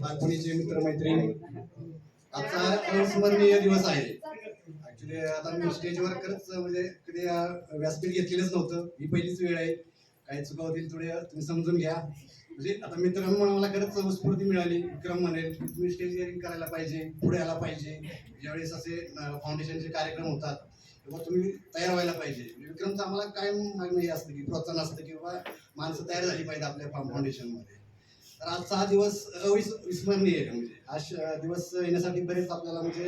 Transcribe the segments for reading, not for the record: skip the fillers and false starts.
बालपणीचे मित्रमैत्रिणी, आजचा अविस्मरणीय दिवस आहे. ऍक्च्युली आता मी स्टेजवर खरंच म्हणजे कधी व्यासपीठ घेतलेलंच नव्हतं. ही पहिलीच वेळ आहे. काही चुका होतील थोडे तुम्ही समजून घ्या. म्हणजे आता मित्र म्हणून मला खरंच स्फूर्ती मिळाली. विक्रम म्हणेल तुम्ही स्टेज गिअरिंग करायला पाहिजे, पुढे आला पाहिजे. ज्यावेळेस असे फाउंडेशनचे कार्यक्रम होतात तेव्हा तुम्ही तयार व्हायला पाहिजे. विक्रमचं आम्हाला काय हे असतं की प्रोत्साहन असतं की बाबा माणसं तयार झाली पाहिजे आपल्या फाउंडेशनमध्ये. तर आजचा हा दिवस अविस्मरणीय आहे. म्हणजे आज दिवस येण्यासाठी बरेच आपल्याला म्हणजे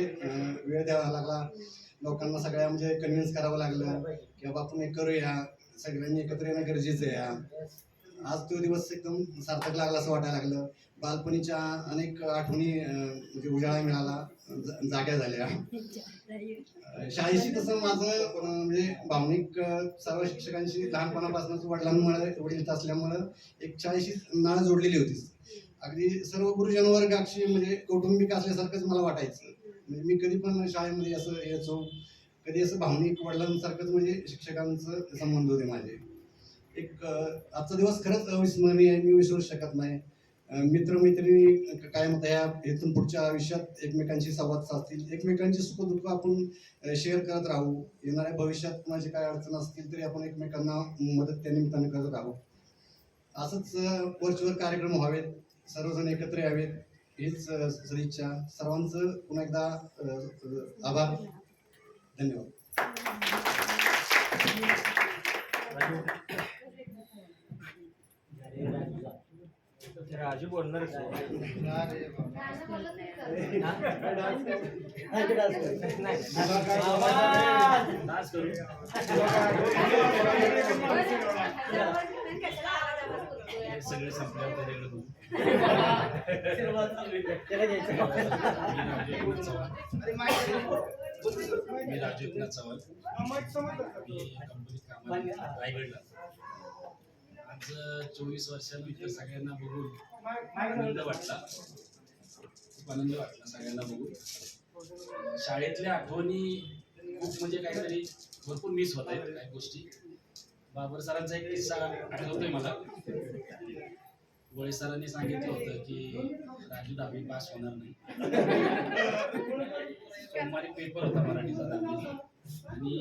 वेळ द्यावा लागला. लोकांना सगळ्या म्हणजे कन्व्हिन्स करावं लागलं की बाबा आपण हे करूया, सगळ्यांनी एकत्र येणं गरजेचं आहे. आज तो दिवस एकदम सार्थक लागला असं वाटायला लागलं. बालपणीच्या अनेक आठवणी म्हणजे उजाळा मिळाला, जाग्या झाल्या. शाळेशी तसं माझं म्हणजे भावनिक सर्व शिक्षकांशी लहानपणापासूनच वडिलांमुळे वडील असल्यामुळं एक शाळेशी नाळ जोडलेली होती. अगदी सर्व गुरुजन वर्गाशी म्हणजे कौटुंबिक असल्यासारखंच मला वाटायचं. म्हणजे मी कधी पण शाळेमध्ये असं यायचो, कधी असं भावनिक वडिलांसारखंच म्हणजे शिक्षकांचं संबंध होते माझे. एक आजचा दिवस खरंच अविस्मरणीय आहे, मी विसरू शकत नाही. मित्रमैत्रिणी कायम त्या इथून पुढच्या आयुष्यात एकमेकांशी संवाद साधतील, एकमेकांची सुखदुःख आपण शेअर करत राहू. येणाऱ्या भविष्यात माझे काय अडचण असतील तरी आपण एकमेकांना मदत त्या निमित्ताने करत राहू. असंच वर्चुअल कार्यक्रम व्हावेत, सर्वजण एकत्र यावेत हीच सदिच्छा. सर्वांचं पुन्हा एकदा आभार, धन्यवाद. राजू बोलणार सगळे संपल्यावर मी राजू एकनाथ चव्हाण, कंपनीत कामाला रायगडला. आज 24 वर्षानंतर सगळ्यांना बघून आनंद वाटला, खूप आनंद वाटला सगळ्यांना बघून. शाळेतल्या आठवणी खूप म्हणजे काहीतरी भरपूर मिस होत आहेत काही गोष्टी. बाबर सरांचा एक किस्सा आठवतोय मला. वळे सरांनी सांगितलं होतं की राजू 10वी पास होणार नाही. सोमवारी पेपर होता मराठीचा 10वीचा आणि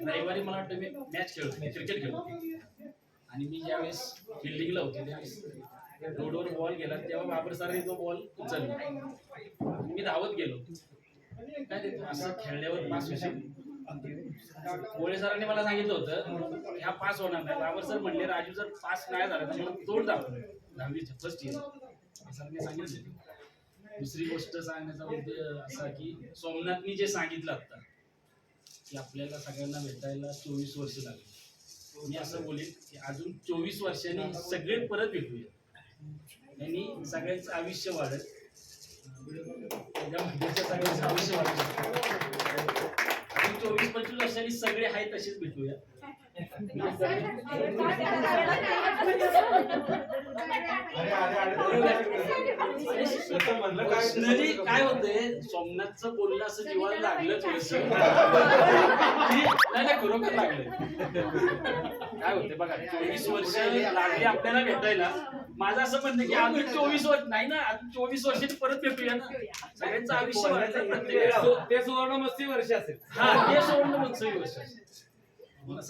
रविवारी मला वाटतं मी मॅच खेळतो, क्रिकेट खेळतो. आणि मी ज्यावेळेस फिल्डिंगला होते त्यावेळेस रोडवर बॉल गेला तेव्हा बाबर सरांनी तो बॉल उचलला. मी धावत गेलो. काय ते असं खेळल्यावर पास होशील. कोळे सरांनी मला सांगितलं होतं ह्या पास होणार नाही. बाबर सर म्हणले राजू जर पास नाही झाला तर मला तोड दाखव 10वीच्या फर्स्ट इयर सरांनी सांगितलं. दुसरी गोष्ट सांगण्याचा उद्देश असा की सोमनाथनी जे सांगितलं आता की आपल्याला सगळ्यांना भेटायला 24 वर्ष लागली. मी असं बोलेन की अजून 24 वर्षांनी सगळे परत भेटूया. यांनी सगळ्यांचं आयुष्य वाढत, सगळ्यांचं आयुष्य वाढत. 24-25 वर्षांनी सगळे आहेत तसेच भेटूया. पर्सनली काय होतंय सोमनाथचं बोलणं असं जीवाला लागलं थोडस. नाही खरोखर लागलंय. काय होते बघा 24 वर्ष लागली आपल्याला भेटायला. माझं असं म्हणणं की अजून 24 वर्ष नाही ना, अजून 24 वर्षांनी परत भेटूया ना. सगळ्यांचं आयुष्य वाढतं प्रत्येक. ते सुवर्ण मस्ती वर्ष असेल. हा ते सुवर्ण मस्ती वर्ष असेल. बोला